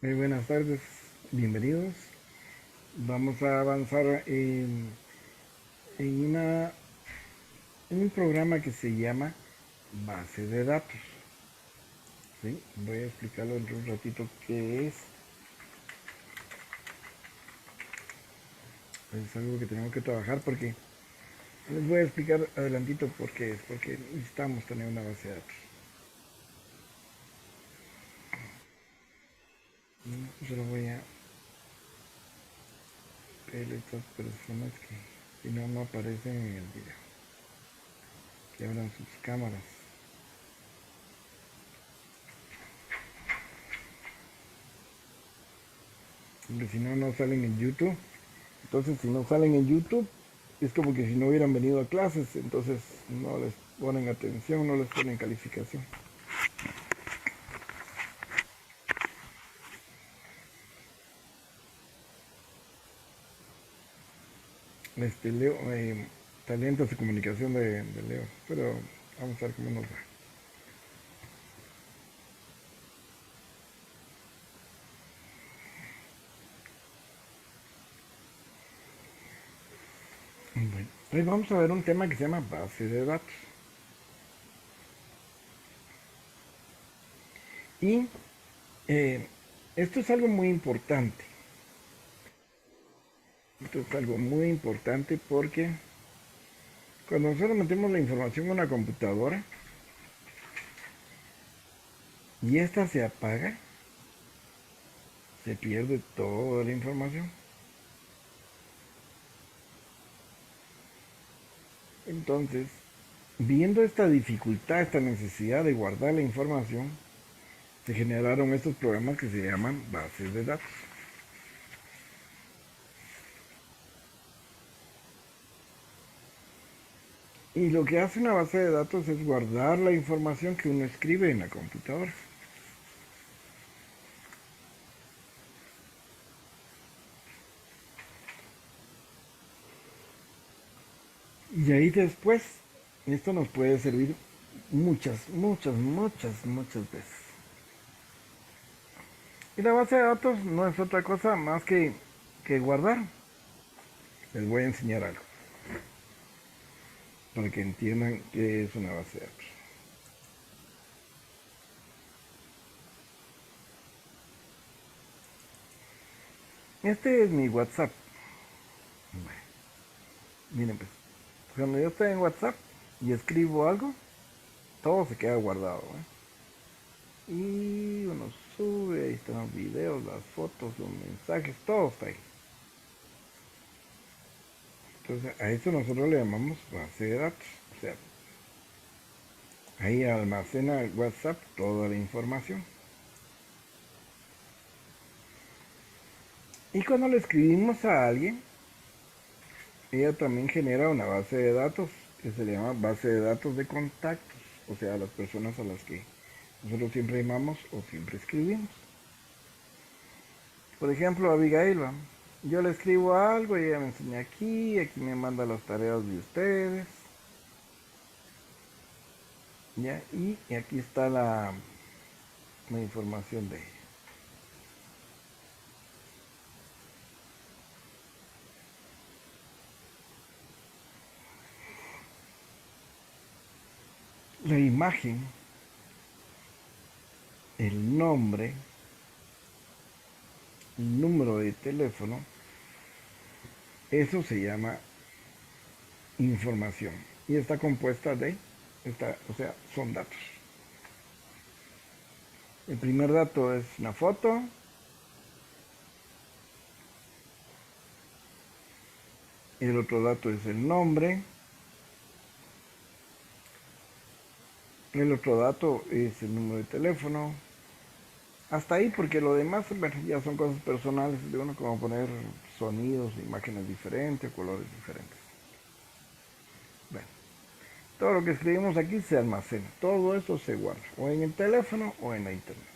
Muy buenas tardes, bienvenidos. Vamos a avanzar en, en un programa que se llama base de datos. ¿Sí? Voy a explicarlo dentro de un ratito qué es. Es algo que tenemos que trabajar porque les voy a explicar adelantito por qué es. Porque necesitamos tener una base de datos. Y solo voy a pedir a estas personas que si no, no aparecen en el video. Que abran sus cámaras. Porque si no, no salen en YouTube. Entonces, si no salen en YouTube, es como que si no hubieran venido a clases, entonces no les ponen atención, no les ponen calificación. Leo, talentos de comunicación de Leo, pero vamos a ver cómo nos va. Bueno, hoy vamos a ver un tema que se llama base de datos. Y eh, esto es algo muy importante. Esto es algo muy importante porque cuando nosotros metemos la información en una computadora y esta se apaga, se pierde toda la información. Entonces, viendo esta dificultad, esta necesidad de guardar la información, se generaron estos programas que se llaman bases de datos. Y lo que hace una base de datos es guardar la información que uno escribe en la computadora. Y ahí después, esto nos puede servir muchas veces. Y la base de datos no es otra cosa más que guardar. Les voy a enseñar algo para que entiendan qué es una base de datos. Este es mi WhatsApp. Miren pues, cuando yo estoy en WhatsApp y escribo algo, todo se queda guardado. Y uno sube, ahí están los videos, las fotos, los mensajes, todo está ahí. Entonces a esto nosotros le llamamos base de datos. O sea, ahí almacena el WhatsApp toda la información. Y cuando le escribimos a alguien, ella también genera una base de datos que se llama base de datos de contactos. O sea, las personas a las que nosotros siempre llamamos o siempre escribimos. Por ejemplo, Abigail, yo le escribo algo y ella me enseña aquí, aquí me manda las tareas de ustedes. ¿Ya? Y aquí está la información de ella. La imagen, el nombre, el número de teléfono, eso se llama información. Y está compuesta o sea, son datos. El primer dato es una foto. El otro dato es el nombre. El otro dato es el número de teléfono. Hasta ahí, porque lo demás, bueno, ya son cosas personales de uno, como poner sonidos, imágenes diferentes, colores diferentes. Bueno, todo lo que escribimos aquí se almacena. Todo eso se guarda, o en el teléfono o en la internet.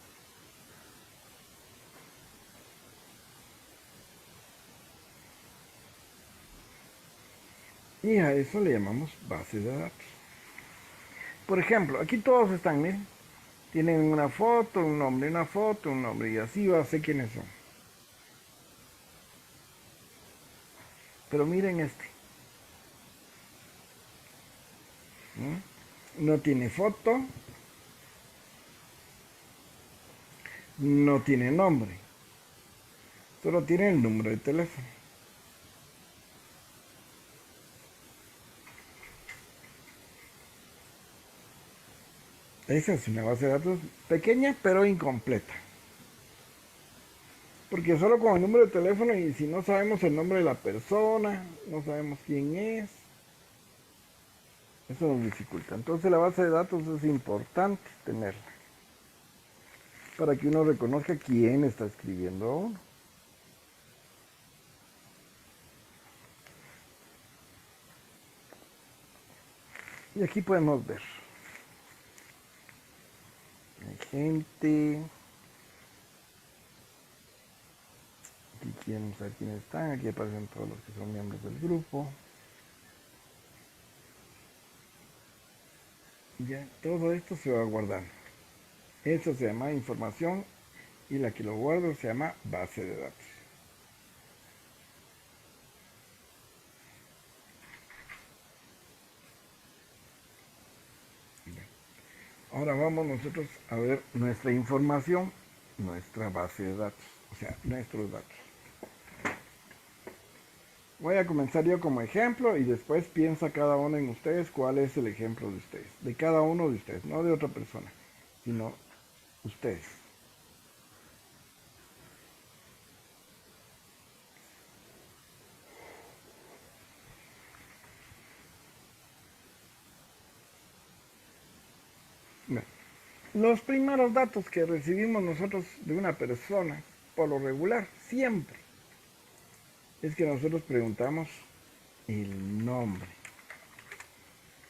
Y a eso le llamamos base de datos. Por ejemplo, aquí todos están, miren. Tienen una foto, un nombre, una foto, un nombre, y así va a ser quiénes son. Pero miren este. ¿Mm? No tiene foto, no tiene nombre, solo tiene el número de teléfono. Esa es una base de datos pequeña pero incompleta. Porque solo con el número de teléfono y si no sabemos el nombre de la persona, no sabemos quién es, eso nos dificulta. Entonces la base de datos es importante tenerla para que uno reconozca quién está escribiendo a uno. Y aquí podemos ver. Hay gente. Aquí quieren saber quiénes están. Aquí aparecen todos los que son miembros del grupo. Ya, todo esto se va guardando. Eso se llama información y la que lo guardo se llama base de datos. Ahora vamos nosotros a ver nuestra información, nuestra base de datos, o sea, nuestros datos. Voy a comenzar yo como ejemplo y después piensa cada uno en ustedes cuál es el ejemplo de ustedes, de cada uno de ustedes, no de otra persona, sino ustedes. Los primeros datos que recibimos nosotros de una persona, por lo regular, siempre, es que nosotros preguntamos el nombre.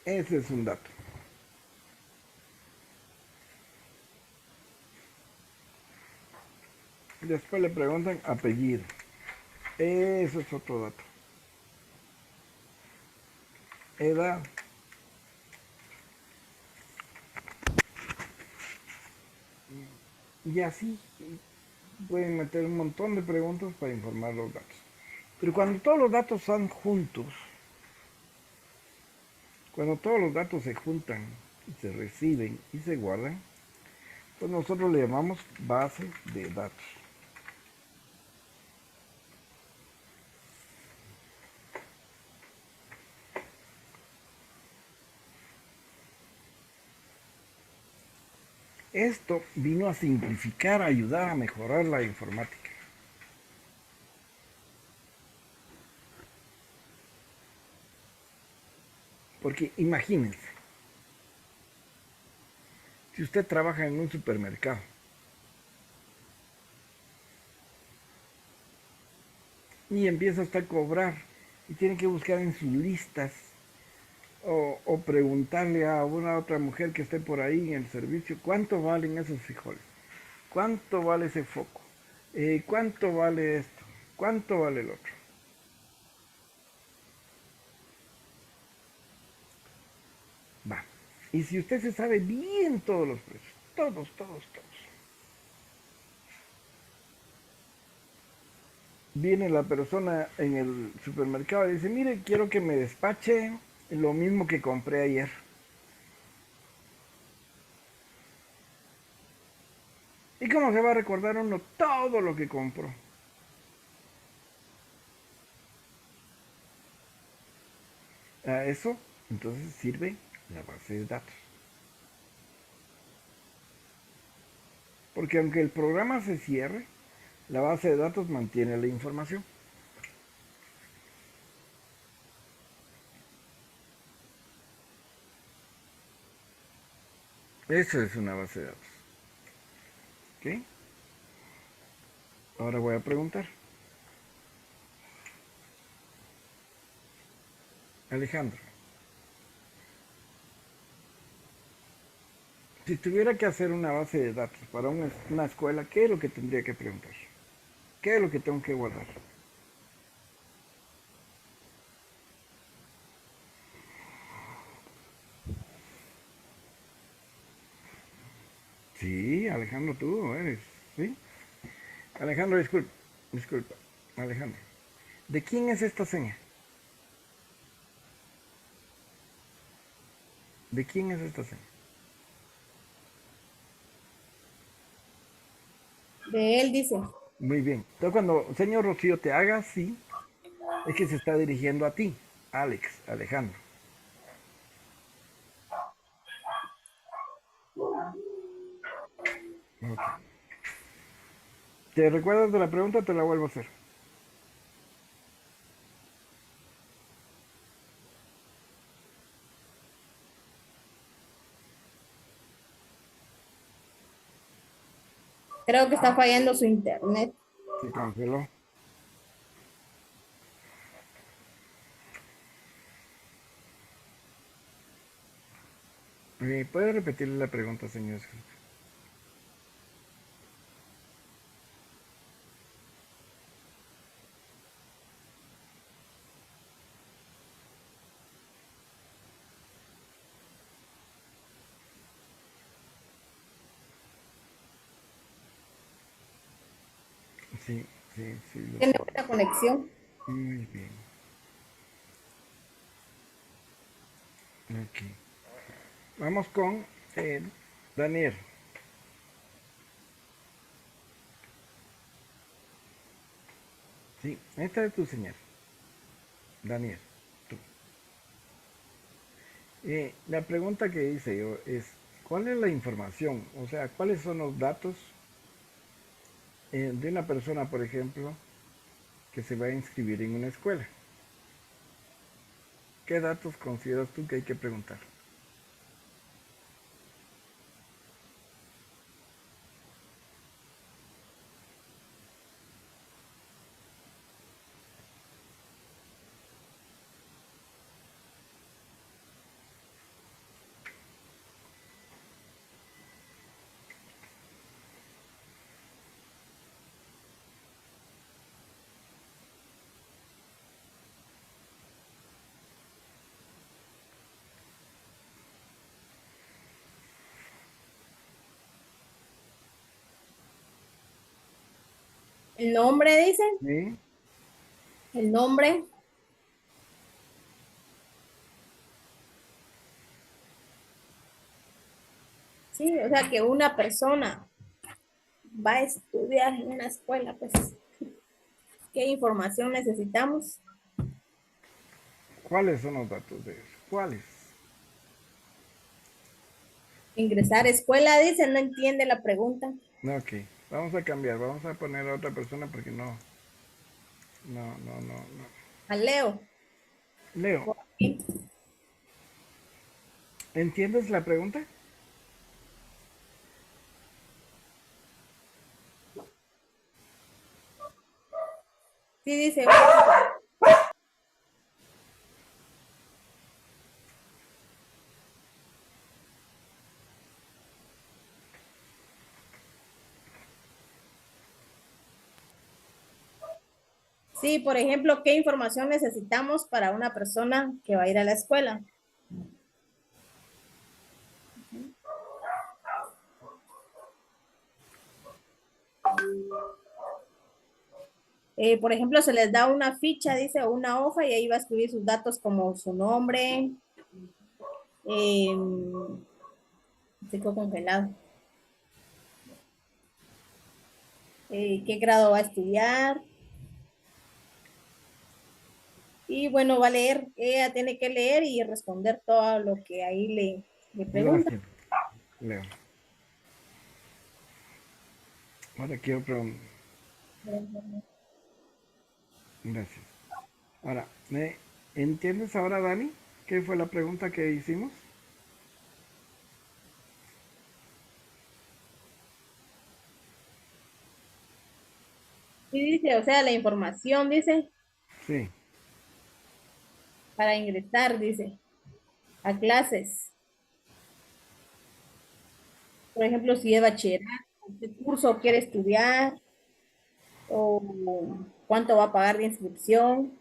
Ese es un dato. Después le preguntan apellido. Eso es otro dato. Edad. Y así pueden meter un montón de preguntas para informar los datos. Pero cuando todos los datos están juntos, cuando todos los datos se juntan y se reciben y se guardan, pues nosotros le llamamos base de datos. Esto vino a simplificar, a ayudar a mejorar la informática. Porque imagínense, si usted trabaja en un supermercado y empieza usted a cobrar y tiene que buscar en sus listas o preguntarle a una otra mujer que esté por ahí en el servicio cuánto valen esos frijoles, cuánto vale ese foco, cuánto vale esto, cuánto vale el otro. Va. Y si usted se sabe bien todos los precios, todos, todos, todos. Viene la persona en el supermercado y dice, mire, quiero que me despache lo mismo que compré ayer. ¿Y cómo se va a recordar uno todo lo que compró? A eso, entonces sirve la base de datos. Porque aunque el programa se cierre, la base de datos mantiene la información. Eso es una base de datos. ¿Ok? Ahora voy a preguntar. Alejandro, si tuviera que hacer una base de datos para una escuela, ¿qué es lo que tendría que preguntar? ¿Qué es lo que tengo que guardar? Sí, Alejandro, tú eres. ¿Sí? Alejandro, disculpa. Disculpa. Alejandro. ¿De quién es esta seña? ¿De quién es esta seña? De él dice. Muy bien. Entonces cuando señor Rocío te haga así, es que se está dirigiendo a ti, Alex, Alejandro. Ok. ¿Te recuerdas de la pregunta? Te la vuelvo a hacer. Creo que está fallando su internet. Se canceló. ¿Puede repetirle la pregunta, señor? Sí, sí, sí, lo Tiene sé. buena conexión. Muy bien. Ok. Vamos con Daniel. Sí, esta es tu señal. Daniel, tú. La pregunta que hice yo es, ¿cuál es la información? O sea, ¿cuáles son los datos de una persona, por ejemplo, que se va a inscribir en una escuela? ¿Qué datos consideras tú que hay que preguntar? El nombre dice. Sí, El nombre. Sí, o sea que una persona va a estudiar en una escuela, pues, ¿qué información necesitamos? ¿cuáles son los datos de eso? ¿Cuáles? Ingresar a escuela, dice, no entiende la pregunta. Ok, vamos a cambiar, vamos a poner a otra persona porque no, no. A Leo. Leo, ¿entiendes la pregunta? Sí, dice, sí, por ejemplo, ¿qué información necesitamos para una persona que va a ir a la escuela? Por ejemplo, se les da una ficha, dice, o una hoja y ahí va a escribir sus datos como su nombre, eh, chico congelado, qué grado va a estudiar. Y bueno, va a leer, ella tiene que leer y responder todo lo que ahí le pregunta. Gracias, Leo. Ahora quiero preguntar. Gracias. Ahora, ¿entiendes ahora, Dani? ¿Qué fue la pregunta que hicimos? Sí, dice, o sea, la información, dice, Sí, para ingresar, dice, a clases. Por ejemplo, si es bachillerato, qué curso quiere estudiar o cuánto va a pagar de inscripción.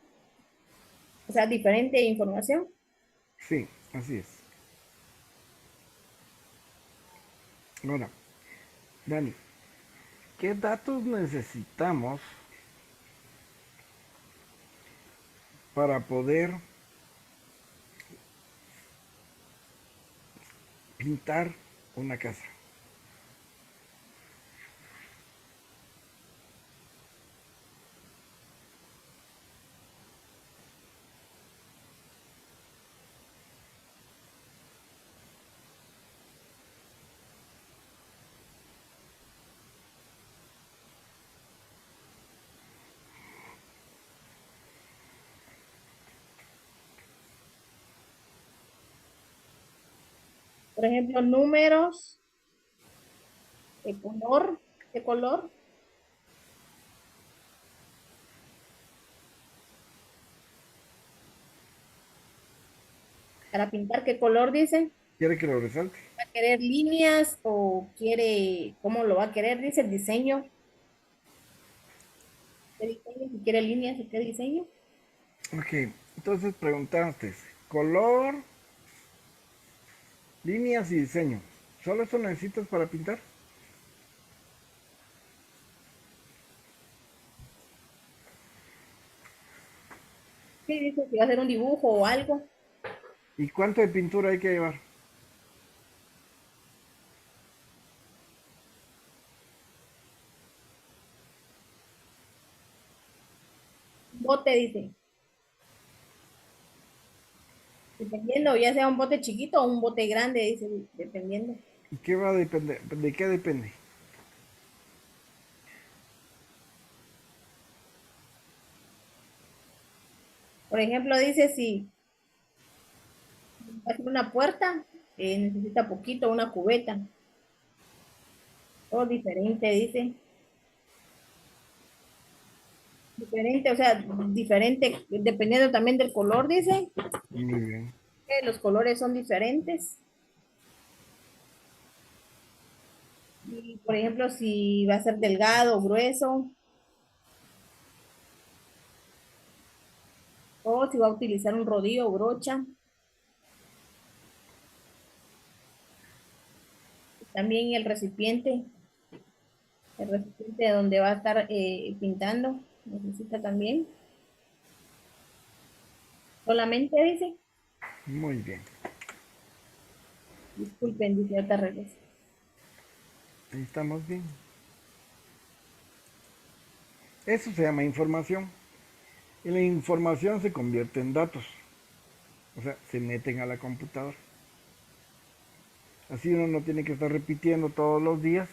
O sea, diferente información. sí, así es. Ahora, Dani, ¿qué datos necesitamos para poder pintar una casa? Por ejemplo, números, de color, de color. Para pintar, ¿qué color dice? ¿Quiere que lo resalte? ¿Va a querer líneas o quiere, cómo lo va a querer? Dice el diseño. ¿Qué diseño? Si quiere líneas o qué diseño. Ok, entonces preguntaste, color, líneas y diseño. ¿Solo eso necesitas para pintar? Sí, dice si va a hacer un dibujo o algo. ¿Y cuánto de pintura hay que llevar? Bote, dice. Dependiendo, ya sea un bote chiquito o un bote grande, dice, dependiendo. ¿Y qué va a depender? ¿De qué depende? Por ejemplo, dice si va a hacer una puerta, necesita poquito, una cubeta. Todo diferente, dice. Diferente, o sea, diferente, dependiendo también del color, dice. Muy bien. Que los colores son diferentes. Y, por ejemplo, si va a ser delgado o grueso, o si va a utilizar un rodillo o brocha. También el recipiente donde va a estar pintando, necesita también. Solamente dice, Muy bien. disculpen, dice otra regreso. Ahí estamos bien. Eso se llama información. Y la información se convierte en datos. O sea, se meten a la computadora. Así uno no tiene que estar repitiendo todos los días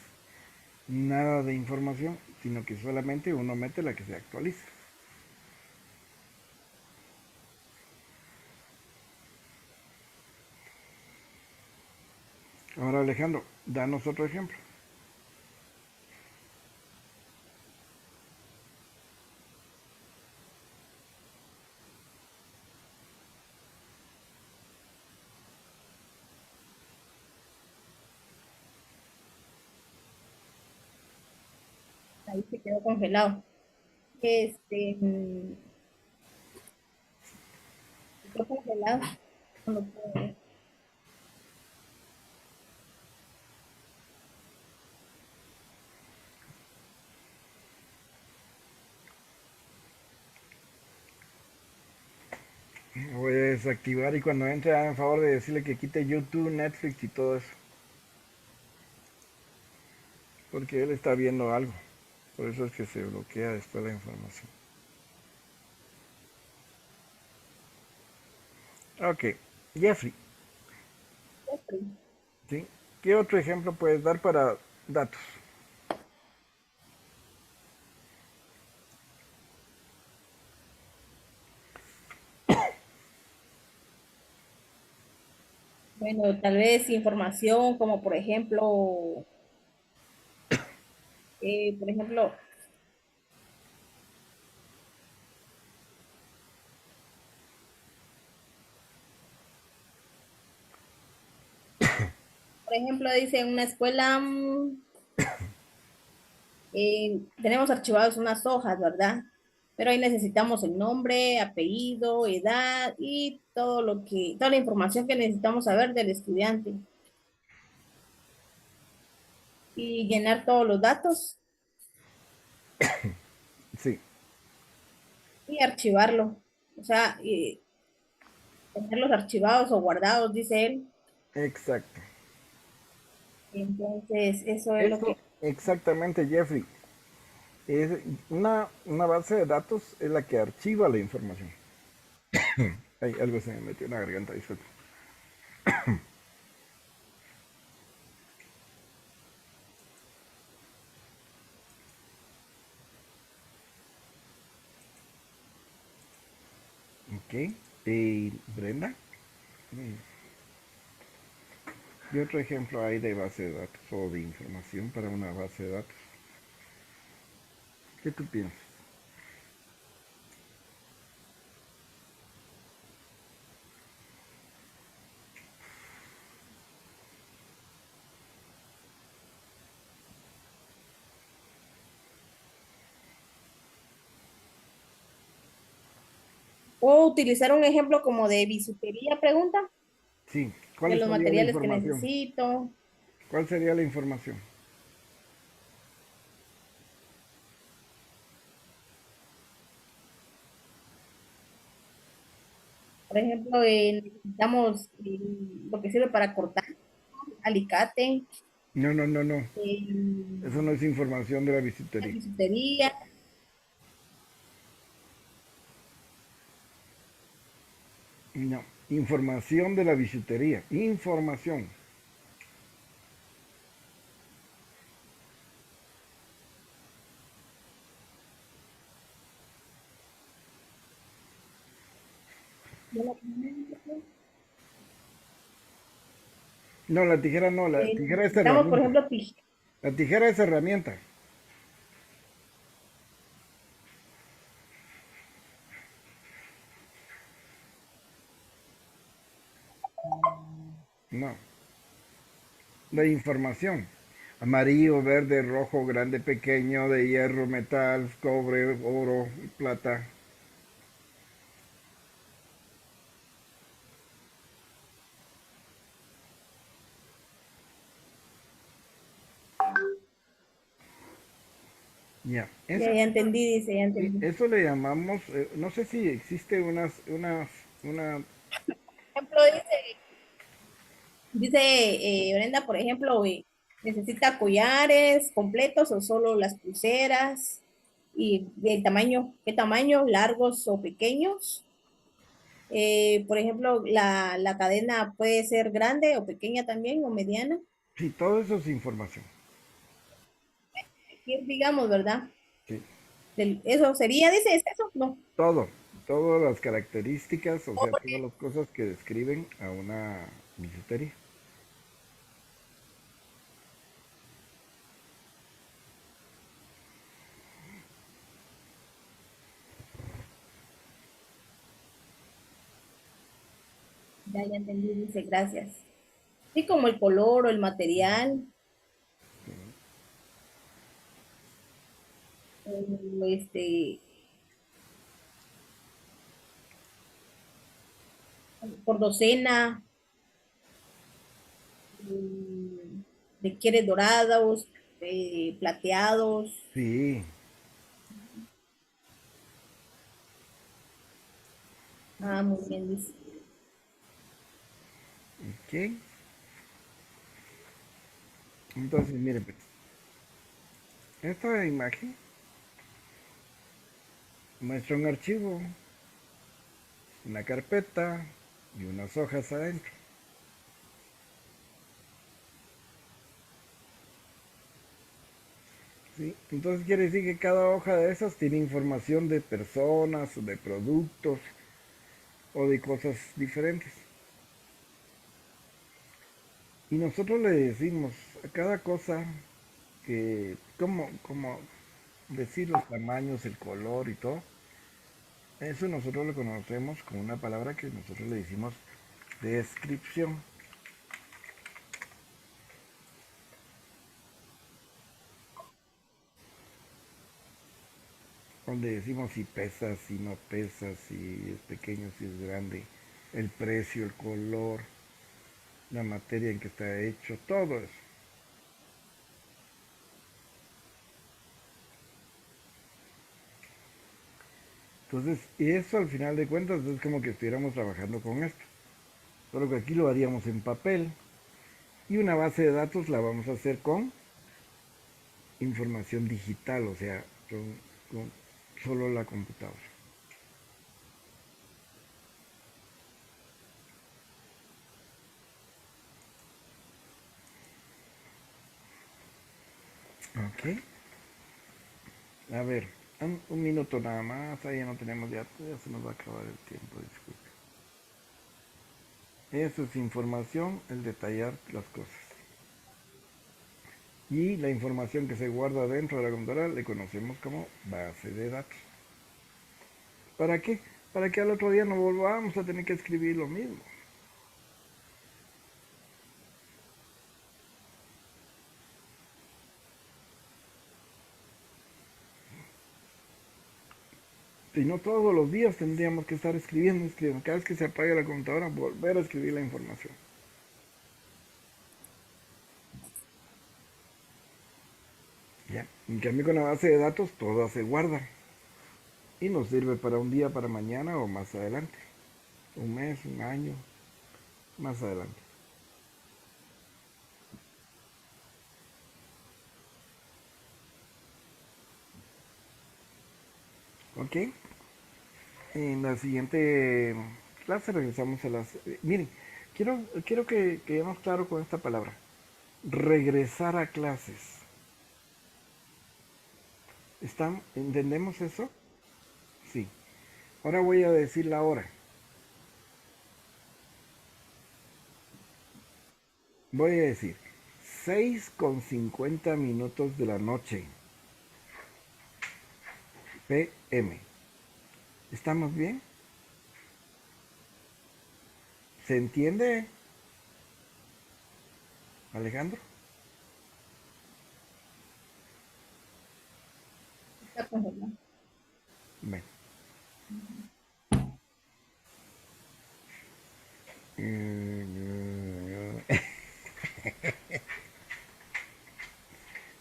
nada de información, sino que solamente uno mete la que se actualiza. Ahora Alejandro, danos otro ejemplo. Ahí se quedó congelado. Este, se quedó congelado. No lo puedo ver. Lo voy a desactivar y cuando entre hagan favor de decirle que quite YouTube, Netflix y todo eso. Porque él está viendo algo. Por eso es que se bloquea después la información. Ok, Jeffrey, ¿sí? ¿Qué otro ejemplo puedes dar para datos? Bueno, tal vez información como por ejemplo, dice en una escuela, tenemos archivados unas hojas, ¿verdad? Pero ahí necesitamos el nombre, apellido, edad y toda la información que necesitamos saber del estudiante. y llenar todos los datos Sí, y archivarlo. O sea, y tenerlos archivados o guardados, dice él. exacto. Entonces, eso es lo Eso que... exactamente, Jeffrey. Es una base de datos es la que archiva la información. Ay, algo se me metió en la garganta, disculpe. Ok. Y Brenda, ¿qué otro ejemplo hay de base de datos o de información para una base de datos? ¿Qué tú piensas? ¿Puedo utilizar un ejemplo como de bisutería, pregunta? Sí, De ¿cuál los sería la materiales que información? necesito. ¿Cuál sería la información? Por ejemplo, necesitamos lo que sirve para cortar, alicate, No, no, no, no. Eso no eh, es información de la la bisutería. bisutería. No, información de la bisutería. Información. No, la tijera no, la tijera es Necesitamos, por herramienta. ejemplo, La tijera es herramienta. No, la información. Amarillo, verde, rojo, grande, pequeño, de hierro, metal, cobre, oro, plata. Ya, ya, ya entendí, dice, ya sí, entendí. eso le llamamos, no sé si existe una, Por ejemplo, dice Brenda, por ejemplo, necesita collares completos o solo las pulseras y el tamaño, qué tamaño, largos o pequeños. Por ejemplo, la cadena puede ser grande o pequeña también o mediana. sí, todo eso es información. Aquí, digamos, ¿verdad? Sí, Eso sería, dice, ¿es eso? No. todo, todas las características, o sea, todas las cosas que describen a una bisutería. Ya, ya entendí, dice, gracias. Sí, como el color o el material, o por docena, de quieres dorados, plateados. Sí, Ah, muy bien, dice. ok. Entonces, mire, pues, esta imagen muestra un archivo, una carpeta y unas hojas adentro. ¿Sí? Entonces quiere decir que cada hoja de esas tiene información de personas, o de productos o de cosas diferentes. Y nosotros le decimos a cada cosa que, como decir los tamaños, el color y todo, eso nosotros lo conocemos con una palabra que nosotros le decimos descripción. Donde decimos si pesa, si no pesa, si es pequeño, si es grande, el precio, el color, la materia en que está hecho, todo eso. Entonces, eso al final de cuentas es como que estuviéramos trabajando con esto. Solo que aquí lo haríamos en papel. Y una base de datos la vamos a hacer con información digital, o sea, con solo la computadora. Ok. A ver, un minuto nada más. Ahí ya no tenemos, ya se nos va a acabar el tiempo, disculpe. Eso es información, el detallar las cosas. Y la información que se guarda dentro de la computadora le conocemos como base de datos. ¿Para qué? Para que al otro día no volvamos a tener que escribir lo mismo. Si no, todos los días tendríamos que estar escribiendo, escribiendo. Cada vez que se apague la computadora, volver a escribir la información. Ya. En cambio, con la base de datos, todo se guarda. Y nos sirve para un día, para mañana o más adelante. Un mes, un año, más adelante. ¿Ok? En la siguiente clase regresamos a las... miren, quiero que quedemos claro con esta palabra. Regresar a clases. ¿Entendemos eso? Sí. Ahora voy a decir la hora. Voy a decir 6:50 de la noche. PM. ¿Estamos bien? ¿Se entiende, Alejandro? Está congelado. Bueno.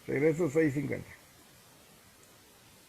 Regreso 6:50.